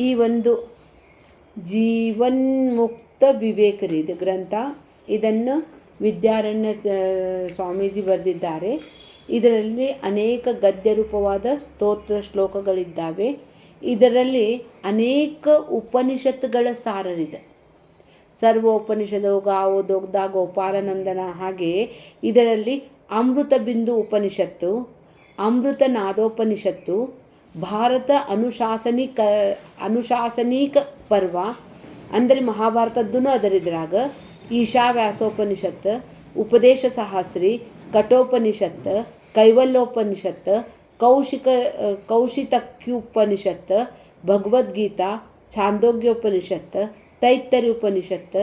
ಈ ಒಂದು ಜೀವನ್ಮುಕ್ತ ವಿವೇಕರಿ ಇದು ಗ್ರಂಥ. ಇದನ್ನು ವಿದ್ಯಾರಣ್ಯ ಸ್ವಾಮೀಜಿ ಬರೆದಿದ್ದಾರೆ. ಇದರಲ್ಲಿ ಅನೇಕ ಗದ್ಯ ರೂಪವಾದ ಸ್ತೋತ್ರ ಶ್ಲೋಕಗಳಿದ್ದಾವೆ. ಇದರಲ್ಲಿ ಅನೇಕ ಉಪನಿಷತ್ತುಗಳ ಸಾರರಿದೆ. ಸರ್ವೋಪನಿಷದೋ ಗಾವೋ ದೊಗ್ಧ ಗೋಪಾಲನಂದನ. ಹಾಗೆಯೇ ಇದರಲ್ಲಿ ಅಮೃತ ಬಿಂದು ಉಪನಿಷತ್ತು, ಅಮೃತ ನಾದೋಪನಿಷತ್ತು, ಭಾರತ ಅನುಶಾಸನಿಕ ಪರ್ವ ಅಂದರೆ ಮಹಾಭಾರತದ್ದೂ ಅದರಿದ್ರಾಗ, ಈಶಾವ್ಯಾಸೋಪನಿಷತ್, ಉಪದೇಶ ಸಹಸ್ರಿ, ಕಠೋಪನಿಷತ್, ಕೈವಲ್ಯೋಪನಿಷತ್, ಕೌಶಿತಕ್ಯುಪನಿಷತ್, ಭಗವದ್ಗೀತಾ, ಛಾಂದೋಗ್ಯೋಪನಿಷತ್, ತೈತ್ತರಿ ಉಪನಿಷತ್,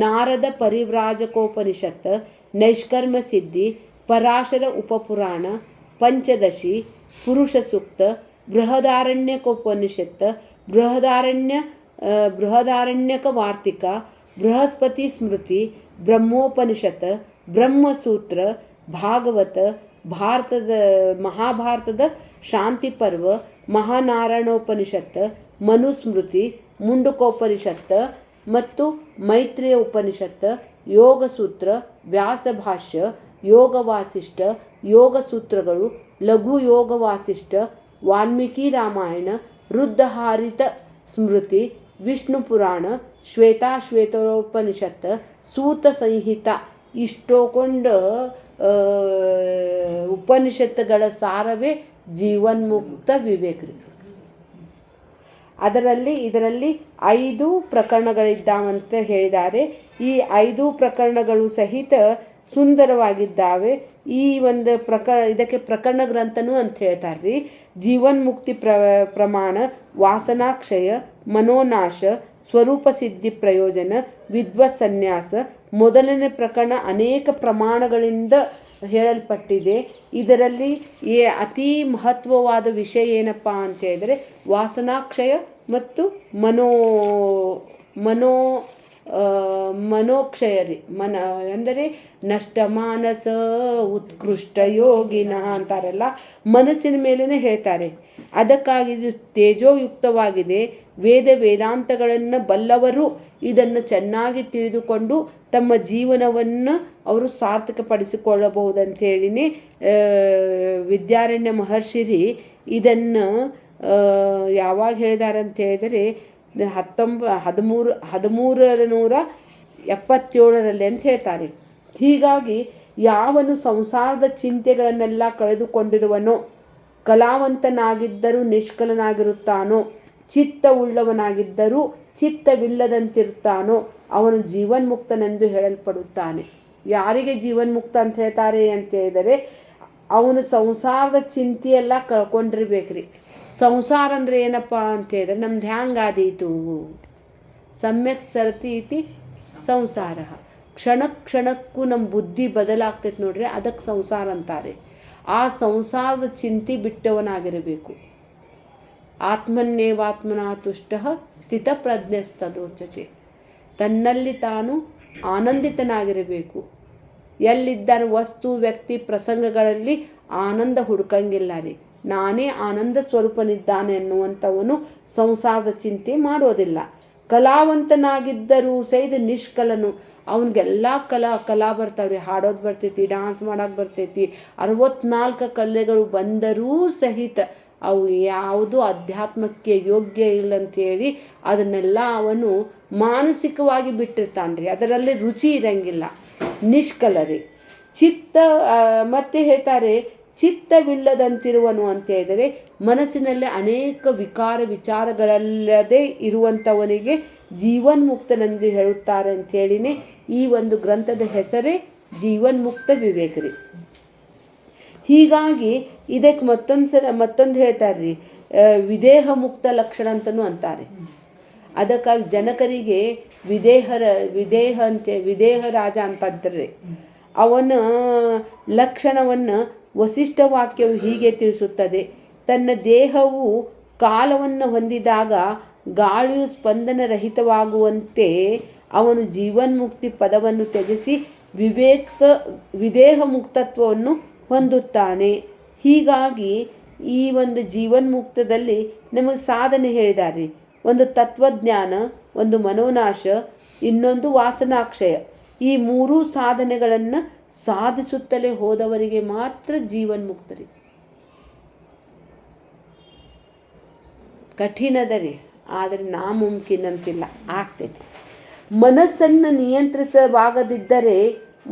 ನಾರದ ಪರಿವ್ರಾಜಕೋಪನಿಷತ್, ನೈಷ್ಕರ್ಮ ಸಿದ್ಧಿ, ಪರಾಶರ ಉಪಪುರಾಣ, ಪಂಚದಶಿ, ಪುರುಷ ಸೂಕ್ತ, ಬೃಹದಾರಣ್ಯಕೋಪನಿಷತ್, ಬೃಹದಾರಣ್ಯಕ ವಾರ್ತಿಕ, ಬೃಹಸ್ಪತಿ ಸ್ಮೃತಿ, ಬ್ರಹ್ಮೋಪನಿಷತ್, ಬ್ರಹ್ಮಸೂತ್ರ, ಭಾಗವತ, ಮಹಾಭಾರತದ ಶಾಂತಿ ಪರ್ವ, ಮಹಾನಾರಾಯಣೋಪನಿಷತ್, ಮನುಸ್ಮೃತಿ, ಮುಂಡುಕೋಪನಿಷತ್ ಮತ್ತು ಮೈತ್ರೇಯ ಉಪನಿಷತ್, ಯೋಗಸೂತ್ರ, ವ್ಯಾಸಭಾಷ್ಯ, ಯೋಗ ವಾಸಿಷ್ಠ, ಯೋಗ ಸೂತ್ರಗಳು, ಲಘು ಯೋಗ ವಾಸಿಷ್ಠ, ವಾಲ್ಮೀಕಿ ರಾಮಾಯಣ, ರುದ್ರಹಾರಿತ ಸ್ಮೃತಿ, ವಿಷ್ಣು ಪುರಾಣ, ಶ್ವೇತೋಪನಿಷತ್, ಸೂತ ಸಂಹಿತ. ಇಷ್ಟೊಂದು ಉಪನಿಷತ್ತುಗಳ ಸಾರವೇ ಜೀವನ್ಮುಕ್ತ ವಿವೇಕರಿ. ಇದರಲ್ಲಿ 5 ಪ್ರಕರಣಗಳಿದ್ದಾವಂತ ಹೇಳಿದ್ದಾರೆ. ಈ 5 ಪ್ರಕರಣಗಳು ಸಹಿತ ಸುಂದರವಾಗಿದ್ದಾವೆ. ಈ ಒಂದು ಇದಕ್ಕೆ ಪ್ರಕರಣ ಗ್ರಂಥನೂ ಅಂತ ಹೇಳ್ತಾರೆ ರೀ. ಜೀವನ್ಮುಕ್ತಿ ಪ್ರಮಾಣ, ವಾಸನಾಕ್ಷಯ, ಮನೋನಾಶ, ಸ್ವರೂಪ ಸಿದ್ಧಿ ಪ್ರಯೋಜನ, ವಿದ್ವತ್ ಸನ್ಯಾಸ. ಮೊದಲನೇ ಪ್ರಕರಣ ಅನೇಕ ಪ್ರಮಾಣಗಳಿಂದ ಹೇಳಲ್ಪಟ್ಟಿದೆ. ಇದರಲ್ಲಿ ಅತಿ ಮಹತ್ವವಾದ ವಿಷಯ ಏನಪ್ಪ ಅಂತ ಹೇಳಿದರೆ ವಾಸನಾಕ್ಷಯ ಮತ್ತು ಮನೋಕ್ಷಯರಿ. ಅಂದರೆ ನಷ್ಟ ಮಾನಸ ಉತ್ಕೃಷ್ಟ ಯೋಗಿನ ಅಂತಾರಲ್ಲ, ಮನಸ್ಸಿನ ಮೇಲೇ ಹೇಳ್ತಾರೆ. ಅದಕ್ಕಾಗಿ ಇದು ತೇಜೋಯುಕ್ತವಾಗಿದೆ. ವೇದಾಂತಗಳನ್ನು ಬಲ್ಲವರು ಇದನ್ನು ಚೆನ್ನಾಗಿ ತಿಳಿದುಕೊಂಡು ತಮ್ಮ ಜೀವನವನ್ನು ಅವರು ಸಾರ್ಥಕಪಡಿಸಿಕೊಳ್ಳಬಹುದಂತ ಹೇಳಿನೇ ವಿದ್ಯಾರಣ್ಯ ಮಹರ್ಷಿರಿ ಇದನ್ನು ಯಾವಾಗ ಹೇಳಿದ್ದಾರೆ ಅಂತ ಹೇಳಿದರೆ 1377 ಅಂತ ಹೇಳ್ತಾರೆ. ಹೀಗಾಗಿ ಯಾವನು ಸಂಸಾರದ ಚಿಂತೆಗಳನ್ನೆಲ್ಲ ಕಳೆದುಕೊಂಡಿರುವನೋ, ಕಲಾವಂತನಾಗಿದ್ದರೂ ನಿಷ್ಕಲನಾಗಿರುತ್ತಾನೋ, ಚಿತ್ತವುಳ್ಳವನಾಗಿದ್ದರೂ ಚಿತ್ತವಿಲ್ಲದಂತಿರುತ್ತಾನೋ ಅವನು ಜೀವನ್ಮುಕ್ತನೆಂದು ಹೇಳಲ್ಪಡುತ್ತಾನೆ. ಯಾರಿಗೆ ಜೀವನ್ಮುಕ್ತ ಅಂತ ಹೇಳ್ತಾರೆ ಅಂತ ಹೇಳಿದರೆ ಅವನು ಸಂಸಾರದ ಚಿಂತೆಯೆಲ್ಲ ಕಳ್ಕೊಂಡಿರ್ಬೇಕ್ರಿ. ಸಂಸಾರ ಅಂದರೆ ಏನಪ್ಪ ಅಂತ ಹೇಳಿದ್ರೆ ನಮ್ದು ಹ್ಯಾಂಗಾದೀತು, ಸಮ್ಯಕ್ ಸರತಿ ಇತಿ ಸಂಸಾರ. ಕ್ಷಣಕ್ಕೂ ನಮ್ಮ ಬುದ್ಧಿ ಬದಲಾಗ್ತೈತೆ ನೋಡ್ರಿ, ಅದಕ್ಕೆ ಸಂಸಾರ ಅಂತಾರೆ. ಆ ಸಂಸಾರದ ಚಿಂತೆ ಬಿಟ್ಟವನಾಗಿರಬೇಕು. ಆತ್ಮನ್ನೇವಾತ್ಮನಾ ತುಷ್ಟ ಸ್ಥಿತಪ್ರಜ್ಞಸ್ತದೋಚತೆ. ತನ್ನಲ್ಲಿ ತಾನು ಆನಂದಿತನಾಗಿರಬೇಕು. ಎಲ್ಲಿದ್ದಾನೆ ವಸ್ತು ವ್ಯಕ್ತಿ ಪ್ರಸಂಗಗಳಲ್ಲಿ ಆನಂದ ಹುಡುಕಂಗಿಲ್ಲ ರೀ. ನಾನೇ ಆನಂದ ಸ್ವರೂಪನಿದ್ದಾನೆ ಅನ್ನುವಂಥವನು ಸಂಸಾರದ ಚಿಂತೆ ಮಾಡೋದಿಲ್ಲ. ಕಲಾವಂತನಾಗಿದ್ದರೂ ಸಹಿತ ನಿಷ್ಕಲನು. ಅವನಿಗೆಲ್ಲ ಕಲಾ ಬರ್ತಾವ್ರಿ. ಹಾಡೋದು ಬರ್ತೈತಿ, ಡ್ಯಾನ್ಸ್ ಮಾಡೋಕೆ ಬರ್ತೈತಿ. 64 ಕಲೆಗಳು ಬಂದರೂ ಸಹಿತ ಅವು ಯಾವುದು ಅಧ್ಯಾತ್ಮಕ್ಕೆ ಯೋಗ್ಯ ಇಲ್ಲ ಅಂಥೇಳಿ ಅದನ್ನೆಲ್ಲ ಅವನು ಮಾನಸಿಕವಾಗಿ ಬಿಟ್ಟಿರ್ತಾನೆ ರೀ. ಅದರಲ್ಲಿ ರುಚಿ ಇರಂಗಿಲ್ಲ. ನಿಷ್ಕಲರಿ ಚಿತ್ತ. ಮತ್ತೆ ಹೇಳ್ತಾರೆ ಚಿತ್ತವಿಲ್ಲದಂತಿರುವನು ಅಂತ ಹೇಳಿದರೆ ಮನಸ್ಸಿನಲ್ಲಿ ಅನೇಕ ವಿಚಾರಗಳಲ್ಲದೆ ಇರುವಂಥವನಿಗೆ ಜೀವನ್ಮುಕ್ತನೆಂದು ಹೇಳುತ್ತಾರೆ ಅಂಥೇಳಿನೇ ಈ ಒಂದು ಗ್ರಂಥದ ಹೆಸರೇ ಜೀವನ್ಮುಕ್ತ ವಿವೇಕರಿ. ಹೀಗಾಗಿ ಇದಕ್ಕೆ ಮತ್ತೊಂದು ಹೇಳ್ತಾರೆ ರೀ, ವಿದೇಹ ಮುಕ್ತ ಲಕ್ಷಣ ಅಂತಲೂ ಅಂತಾರೆ. ಅದಕ್ಕಾಗಿ ಜನಕರಿಗೆ ವಿದೇಹ ರಾಜ ಅಂತಂತಾರೆ. ಅವನ ಲಕ್ಷಣವನ್ನು ವಸಿಷ್ಠ ವಾಕ್ಯವು ಹೀಗೆ ತಿಳಿಸುತ್ತದೆ. ತನ್ನ ದೇಹವು ಕಾಲವನ್ನು ಹೊಂದಿದಾಗ ಗಾಳಿಯು ಸ್ಪಂದನ ರಹಿತವಾಗುವಂತೆ ಅವನು ಜೀವನ್ಮುಕ್ತಿ ಪದವನ್ನು ತ್ಯಜಿಸಿ ವಿದೇಹ ಮುಕ್ತತ್ವವನ್ನು ಹೊಂದುತ್ತಾನೆ. ಹೀಗಾಗಿ ಈ ಒಂದು ಜೀವನ್ಮುಕ್ತದಲ್ಲಿ ನಮಗೆ ಸಾಧನೆ ಹೇಳಿದ್ದಾರೆ. ಒಂದು ತತ್ವಜ್ಞಾನ, ಒಂದು ಮನೋನಾಶ, ಇನ್ನೊಂದು ವಾಸನಾಕ್ಷಯ. ಈ ಮೂರೂ ಸಾಧನೆಗಳನ್ನು ಸಾಧಿಸುತ್ತಲೇ ಹೋದವರಿಗೆ ಮಾತ್ರ ಜೀವನ್ಮುಕ್ತರಿ. ಕಠಿಣದ ರೀ, ಆದರೆ ನಾಮುಮ್ಕಿನ್ ಅಂತಿಲ್ಲ, ಆಗ್ತೈತಿ. ಮನಸ್ಸನ್ನು ನಿಯಂತ್ರಿಸವಾಗದಿದ್ದರೆ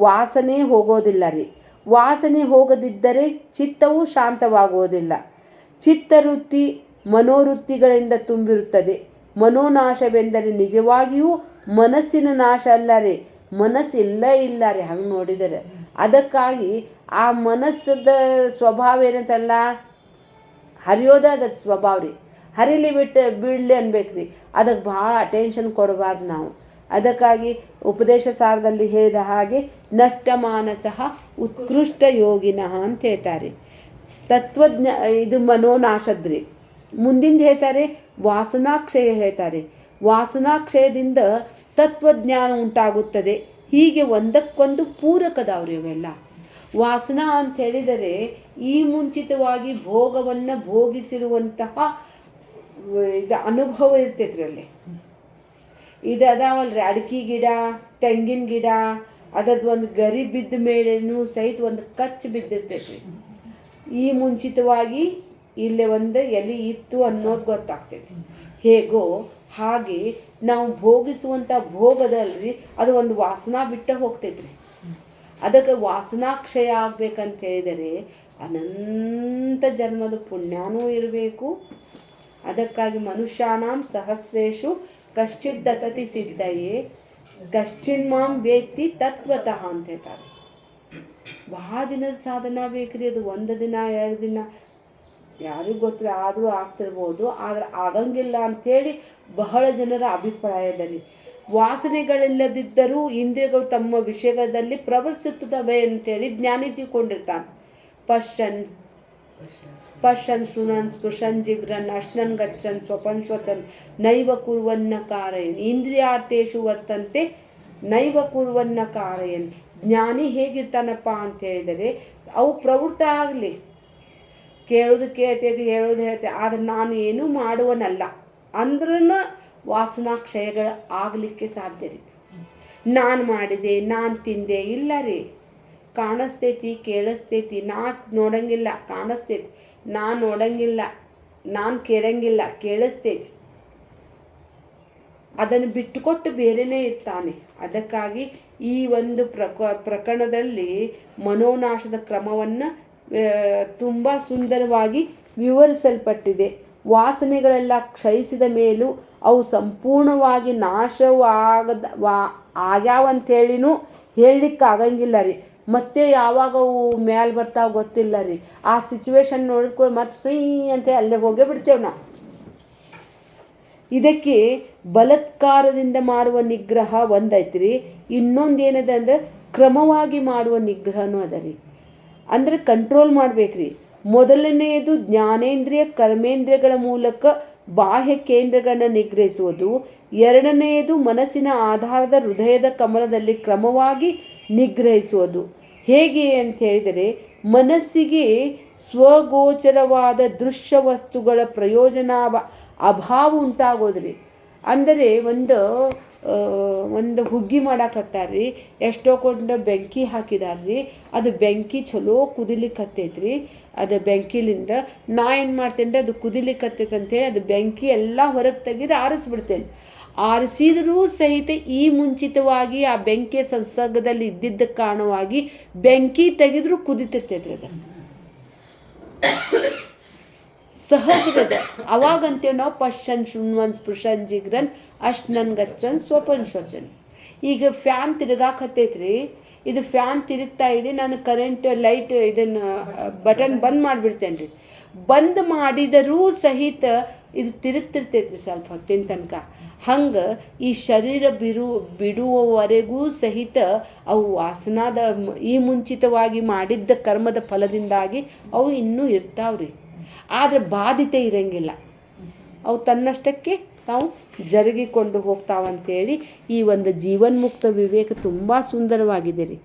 ವಾಸನೆ ಹೋಗೋದಿಲ್ಲ ರೀ. ವಾಸನೆ ಹೋಗದಿದ್ದರೆ ಚಿತ್ತವು ಶಾಂತವಾಗುವುದಿಲ್ಲ. ಚಿತ್ತವೃತ್ತಿ ಮನೋವೃತ್ತಿಗಳಿಂದ ತುಂಬಿರುತ್ತದೆ. ಮನೋನಾಶವೆಂದರೆ ನಿಜವಾಗಿಯೂ ಮನಸ್ಸಿನ ನಾಶ ಅಲ್ಲ ರೀ, ಮನಸ್ಸಿಲ್ಲ ಇಲ್ಲ ರೀ. ಹಂಗೆ ನೋಡಿದರೆ ಅದಕ್ಕಾಗಿ ಆ ಮನಸ್ಸದ ಸ್ವಭಾವ ಏನಂತಲ್ಲ, ಹರಿಯೋದ ಅದಕ್ಕೆ ಸ್ವಭಾವ ರೀ. ಹರಿಲಿ ಬೀಳಲಿ ಅನ್ಬೇಕ್ರಿ. ಅದಕ್ಕೆ ಭಾಳ ಅಟೆನ್ಷನ್ ಕೊಡಬಾರ್ದು ನಾವು. ಅದಕ್ಕಾಗಿ ಉಪದೇಶ ಸಾರದಲ್ಲಿ ಹೇಳಿದ ಹಾಗೆ ನಷ್ಟ ಮಾನಸಃ ಉತ್ಕೃಷ್ಟ ಯೋಗಿನಃ ಅಂತ ಹೇಳ್ತಾರೆ. ಇದು ಮನೋನಾಶದ್ರಿ. ಮುಂದಿಂದ ಹೇಳ್ತಾರೆ ವಾಸನಾಕ್ಷಯ ಹೇಳ್ತಾರೆ. ವಾಸನಾಕ್ಷಯದಿಂದ ತತ್ವಜ್ಞಾನ ಉಂಟಾಗುತ್ತದೆ. ಹೀಗೆ ಒಂದಕ್ಕೊಂದು ಪೂರಕದವ್ರು ಇವೆಲ್ಲ. ವಾಸನಾ ಅಂತ ಹೇಳಿದರೆ ಈ ಮುಂಚಿತವಾಗಿ ಭೋಗವನ್ನು ಭೋಗಿಸಿರುವಂತಹ ಇದು ಅನುಭವ ಇರ್ತೈತ್ರಿ ಅಲ್ಲಿ. ಇದು ಅದಾವಲ್ರಿ, ಅಡಿಕೆ ಗಿಡ, ತೆಂಗಿನ ಗಿಡ, ಅದದ್ದು ಒಂದು ಗರಿ ಬಿದ್ದ ಮೇಲೇನು ಸಹಿತ ಒಂದು ಕಚ್ಚು ಬಿದ್ದಿರ್ತೈತ್ರಿ. ಈ ಮುಂಚಿತವಾಗಿ ಇಲ್ಲೇ ಒಂದು ಎಲೆ ಇತ್ತು ಅನ್ನೋದು ಗೊತ್ತಾಗ್ತೈತಿ. ಹೇಗೋ ಹಾಗೆ ನಾವು ಭೋಗಿಸುವಂಥ ಭೋಗದಲ್ರಿ ಅದು ಒಂದು ವಾಸನಾ ಬಿಟ್ಟ ಹೋಗ್ತೈತ್ರಿ. ಅದಕ್ಕೆ ವಾಸನಾಕ್ಷಯ ಆಗ್ಬೇಕಂತ ಹೇಳಿದರೆ ಅನಂತ ಜನ್ಮದ ಪುಣ್ಯನೂ ಇರಬೇಕು. ಅದಕ್ಕಾಗಿ ಮನುಷ್ಯಾನಾಂ ಸಹಸ್ರೇಶು ಕಶ್ಚಿತ್ ದತತಿ ಸಿದ್ಧಯೇ ಕಶ್ಚಿನ್ ಮಾಂ ವೇತ್ತಿ ತತ್ವತಃ ಅಂತ ಹೇಳ್ತಾರೆ. ಬಹಳ ದಿನದ ಸಾಧನ ಬೇಕ್ರಿ. ಅದು ಒಂದು ದಿನ 2 ದಿನ ಯಾರಿಗೂ ಗೊತ್ತಿಲ್ಲ, ಆದರೂ ಆಗ್ತಿರ್ಬೋದು, ಆದರೆ ಆಗಂಗಿಲ್ಲ ಅಂಥೇಳಿ ಬಹಳ ಜನರ ಅಭಿಪ್ರಾಯದಲ್ಲಿ. ವಾಸನೆಗಳಿಲ್ಲದಿದ್ದರೂ ಇಂದ್ರಿಯಗಳು ತಮ್ಮ ವಿಷಯದಲ್ಲಿ ಪ್ರವರ್ತಿಸುತ್ತವೆ ಅಂತೇಳಿ ಜ್ಞಾನಿ ತಿಳ್ಕೊಂಡಿರ್ತಾನೆ. ಪಶ್ಯನ್ ಶೃಣನ್ ಸ್ಪೃಶನ್ ಜಿಗ್ರನ್ ಅಶ್ನನ್ ಗಚ್ಚನ್ ಸ್ವಪನ್ ಶ್ವಸನ್ ನೈವ ಕುರ್ವನ್ನ ಕಾರಯನ್ ಇಂದ್ರಿಯಾರ್ಥೇಶು ವರ್ತಂತೆ ನೈವ ಕುರ್ವನ್ನ ಕಾರಯನ್. ಜ್ಞಾನಿ ಹೇಗಿರ್ತಾನಪ್ಪ ಅಂತ ಹೇಳಿದರೆ ಅವು ಪ್ರವೃತ್ತ ಆಗಲಿ, ಕೇಳೋದು ಕೇಳ್ತೈತಿ, ಹೇಳೋದು ಹೇಳ್ತೈತಿ, ಆದರೆ ನಾನು ಏನೂ ಮಾಡುವನಲ್ಲ ಅಂದ್ರೂ ವಾಸನಾಕ್ಷಯಗಳು ಆಗಲಿಕ್ಕೆ ಸಾಧ್ಯ ರೀ. ನಾನು ಮಾಡಿದೆ, ನಾನು ತಿಂದೆ ಇಲ್ಲ ರೀ. ಕಾಣಿಸ್ತೈತಿ, ಕೇಳಿಸ್ತೈತಿ, ನಾ ನೋಡಂಗಿಲ್ಲ, ಕಾಣಿಸ್ತೈತಿ, ನಾನು ನೋಡಂಗಿಲ್ಲ, ನಾನು ಕೇಳಂಗಿಲ್ಲ, ಕೇಳಿಸ್ತೈತಿ. ಅದನ್ನು ಬಿಟ್ಟುಕೊಟ್ಟು ಬೇರೆಯೇ ಇರ್ತಾನೆ. ಅದಕ್ಕಾಗಿ ಈ ಒಂದು ಪ್ರಕರಣದಲ್ಲಿ ಮನೋನಾಶದ ಕ್ರಮವನ್ನು ತುಂಬ ಸುಂದರವಾಗಿ ವಿವರಿಸಲ್ಪಟ್ಟಿದೆ. ವಾಸನೆಗಳೆಲ್ಲ ಕ್ಷಯಿಸಿದ ಮೇಲೂ ಅವು ಸಂಪೂರ್ಣವಾಗಿ ಆಗ್ಯಾವಂಥೇಳಿನೂ ಹೇಳಲಿಕ್ಕಾಗಂಗಿಲ್ಲ ರೀ. ಮತ್ತೆ ಯಾವಾಗ ಅವು ಮ್ಯಾಲೆ ಬರ್ತಾವೆ ಗೊತ್ತಿಲ್ಲ ರೀ. ಆ ಸಿಚುವೇಶನ್ ನೋಡಿದ್ಕೂಡ ಮತ್ತೆ ಸುಯ್ ಅಂತ ಅಲ್ಲೇ ಹೋಗೇ ಬಿಡ್ತೇವೆ ನಾವು. ಇದಕ್ಕೆ ಬಲಾತ್ಕಾರದಿಂದ ಮಾಡುವ ನಿಗ್ರಹ ಒಂದೈತ್ರಿ. ಇನ್ನೊಂದು ಏನದ ಅಂದ್ರೆ ಕ್ರಮವಾಗಿ ಮಾಡುವ ನಿಗ್ರಹನೂ ಅದ ರೀ. ಅಂದರೆ ಕಂಟ್ರೋಲ್ ಮಾಡ್ಬೇಕ್ರಿ. ಮೊದಲನೆಯದು ಜ್ಞಾನೇಂದ್ರಿಯ ಕರ್ಮೇಂದ್ರಿಯಗಳ ಮೂಲಕ ಬಾಹ್ಯ ಕೇಂದ್ರಗಳನ್ನು ನಿಗ್ರಹಿಸುವುದು. ಎರಡನೆಯದು ಮನಸ್ಸಿನ ಆಧಾರದ ಹೃದಯದ ಕಮಲದಲ್ಲಿ ಕ್ರಮವಾಗಿ ನಿಗ್ರಹಿಸುವುದು. ಹೇಗೆ ಅಂತ ಹೇಳಿದರೆ ಮನಸ್ಸಿಗೆ ಸ್ವಗೋಚರವಾದ ದೃಶ್ಯ ವಸ್ತುಗಳ ಪ್ರಯೋಜನ ಅಭಾವ ಉಂಟಾಗೋದ್ರಿ. ಅಂದರೆ ಒಂದು ಹುಗ್ಗಿ ಮಾಡಾಕತ್ತಾರ್ರಿ, ಎಷ್ಟೋ ಕೊಂಡು ಬೆಂಕಿ ಹಾಕಿದಾರ್ರಿ. ಅದು ಬೆಂಕಿ ಚಲೋ ಕುದಿಲಿಕ್ಕತ್ತೈತ್ರಿ. ಅದು ಬೆಂಕಿಲಿಂದ ನಾ ಏನು ಮಾಡ್ತೇನೆ ರೀ, ಅದು ಕುದಿಲಿಕ್ಕತ್ತೈತೆ ಅಂತೇಳಿ ಅದು ಬೆಂಕಿ ಎಲ್ಲ ಹೊರಗೆ ತೆಗೆದು ಆರಿಸ್ಬಿಡ್ತೇನೆ. ಆರಿಸಿದರೂ ಸಹಿತ ಈ ಮುಂಚಿತವಾಗಿ ಆ ಬೆಂಕಿಯ ಸಂಸರ್ಗದಲ್ಲಿ ಇದ್ದಿದ್ದ ಕಾರಣವಾಗಿ ಬೆಂಕಿ ತೆಗೆದ್ರೂ ಕುದಿತಿರ್ತೈತ್ರಿ. ಅದು ಸಹಜದ. ಅವಾಗಂತೇವೆ ನಾವು ಪಶ್ಯನ್ ಶೃಣ್ವನ್ ಸ್ಪೃಶನ್ ಜಿಗ್ರನ್ ಅಶ್ನನ್ ಗಚ್ಚನ್ ಸ್ವಪನ್ ಶ್ವಚನ್. ಈಗ ಫ್ಯಾನ್ ತಿರುಗಾಕತ್ತೈತ್ರಿ. ಇದು ಫ್ಯಾನ್ ತಿರುಗ್ತಾ ಇದೆ, ನಾನು ಕರೆಂಟ್ ಲೈಟ್ ಇದನ್ನು ಬಟನ್ ಬಂದ್ ಮಾಡಿಬಿಡ್ತೇನೆ ರೀ. ಬಂದ್ ಮಾಡಿದರೂ ಸಹಿತ ಇದು ತಿರುಗ್ತಿರ್ತೈತ್ರಿ ಸ್ವಲ್ಪ ಹೊತ್ತಿನ ತನಕ. ಹಂಗೆ ಈ ಶರೀರ ಬಿಡುವವರೆಗೂ ಸಹಿತ ಅವು ವಾಸನಾದ ಈ ಮುಂಚಿತವಾಗಿ ಮಾಡಿದ್ದ ಕರ್ಮದ ಫಲದಿಂದಾಗಿ ಅವು ಇನ್ನೂ ಇರ್ತಾವ್ರಿ. ಆದರೆ ಬಾಧಿತೆ ಇರಂಗಿಲ್ಲ. ಅವು ತನ್ನಷ್ಟಕ್ಕೆ ತಾವು ಜರುಗಿಕೊಂಡು ಹೋಗ್ತಾವಂತೇಳಿ ಈ ಒಂದು ಜೀವನ್ಮುಕ್ತ ವಿವೇಕ ತುಂಬ ಸುಂದರವಾಗಿದೆ ರೀ.